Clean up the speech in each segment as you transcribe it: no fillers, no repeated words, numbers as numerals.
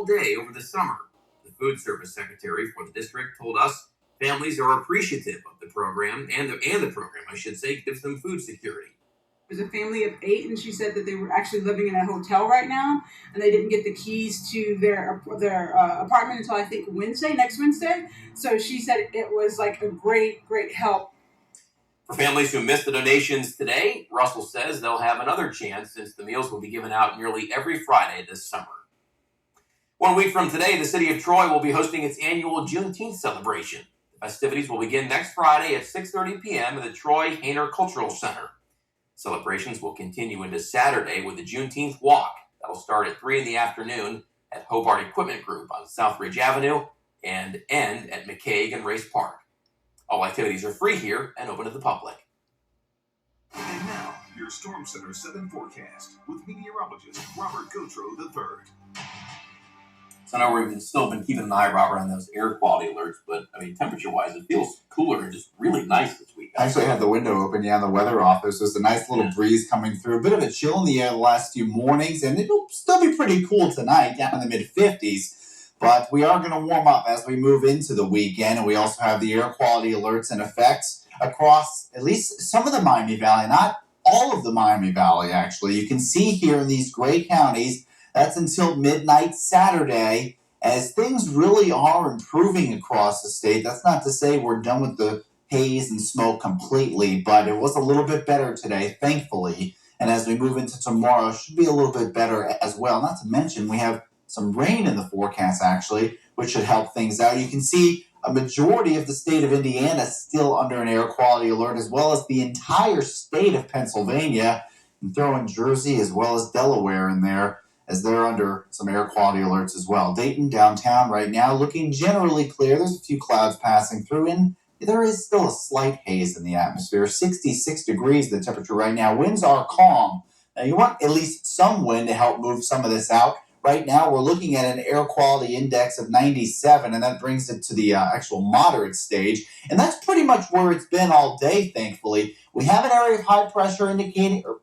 day over the summer. The food service secretary for the district told us families are appreciative of the program, and the program, I should say, gives them food security. There's a family of 8, and she said that they were actually living in a hotel right now, and they didn't get the keys to their apartment until I think next Wednesday. So she said it was like a great help. For families who missed the donations today, Russell says they'll have another chance since the meals will be given out nearly every Friday this summer. 1 week from today, the city of Troy will be hosting its annual Juneteenth celebration. The festivities will begin next Friday at 6:30 p.m. at the Troy Hayner Cultural Center. Celebrations will continue into Saturday with the Juneteenth Walk. That'll start at 3 in the afternoon at Hobart Equipment Group on Southridge Avenue and end at McCaig and Race Park. All activities are free here and open to the public. And now, your Storm Center 7 forecast with meteorologist Robert Gauthreaux III. So I know we've still been keeping an eye, Robert, on those air quality alerts, but I mean, temperature-wise, it feels cooler and just really nice this week. I actually had the window open, in the weather office. There's a nice little breeze coming through. A bit of a chill in the air the last few mornings, and it'll still be pretty cool tonight, down in the mid-50s. But we are going to warm up as we move into the weekend, and we also have the air quality alerts in effect across at least some of the Miami Valley, not all of the Miami Valley, actually. You can see here in these gray counties, that's until midnight Saturday, as things really are improving across the state. That's not to say we're done with the haze and smoke completely, but it was a little bit better today, thankfully. And as we move into tomorrow, it should be a little bit better as well. Not to mention, we have some rain in the forecast, actually, which should help things out. You can see a majority of the state of Indiana still under an air quality alert, as well as the entire state of Pennsylvania, and throw in Jersey as well as Delaware in there, as they're under some air quality alerts as well. Dayton downtown right now looking generally clear. There's a few clouds passing through, and there is still a slight haze in the atmosphere. 66 degrees the temperature right now. Winds are calm. Now you want at least some wind to help move some of this out. Right now we're looking at an air quality index of 97, and that brings it to the actual moderate stage. And that's pretty much where it's been all day, thankfully. We have an area of high pressure indicating, or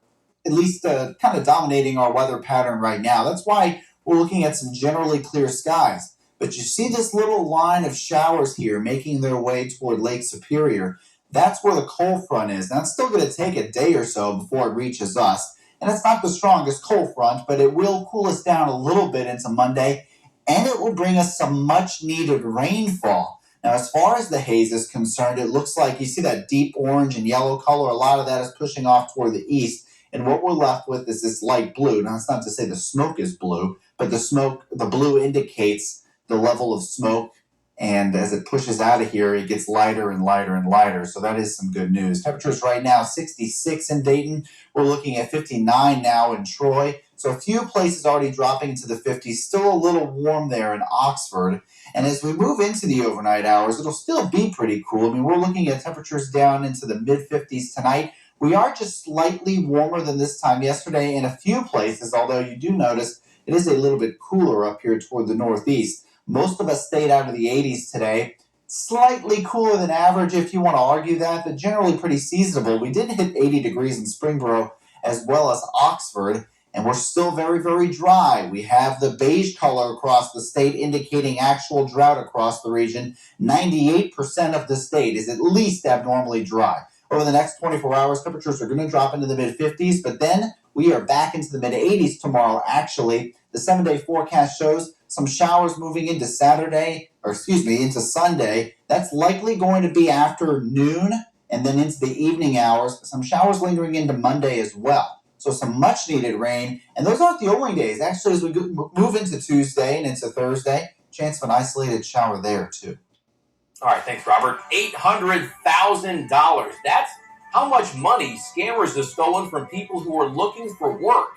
at least kind of dominating our weather pattern right now. That's why we're looking at some generally clear skies. But you see this little line of showers here making their way toward Lake Superior. That's where the cold front is. Now, it's still going to take a day or so before it reaches us. And it's not the strongest cold front, but it will cool us down a little bit into Monday, and it will bring us some much-needed rainfall. Now, as far as the haze is concerned, it looks like you see that deep orange and yellow color. A lot of that is pushing off toward the east. And what we're left with is this light blue. Now, it's not to say the smoke is blue, but the blue indicates the level of smoke. And as it pushes out of here, it gets lighter and lighter and lighter. So that is some good news. Temperatures right now, 66 in Dayton. We're looking at 59 now in Troy. So a few places already dropping into the 50s. Still a little warm there in Oxford. And as we move into the overnight hours, it'll still be pretty cool. I mean, we're looking at temperatures down into the mid-50s tonight. We are just slightly warmer than this time yesterday in a few places, although you do notice it is a little bit cooler up here toward the northeast. Most of us stayed out of the 80s today. Slightly cooler than average if you want to argue that, but generally pretty seasonable. We did hit 80 degrees in Springboro as well as Oxford, and we're still very, very dry. We have the beige color across the state indicating actual drought across the region. 98% of the state is at least abnormally dry. Over the next 24 hours, temperatures are going to drop into the mid-50s, but then we are back into the mid-80s tomorrow, actually. The 7-day forecast shows some showers moving into into Sunday. That's likely going to be after noon and then into the evening hours. Some showers lingering into Monday as well. So some much-needed rain. And those aren't the only days. Actually, as we move into Tuesday and into Thursday, chance of an isolated shower there, too. All right, thanks, Robert. $800,000. That's how much money scammers have stolen from people who are looking for work.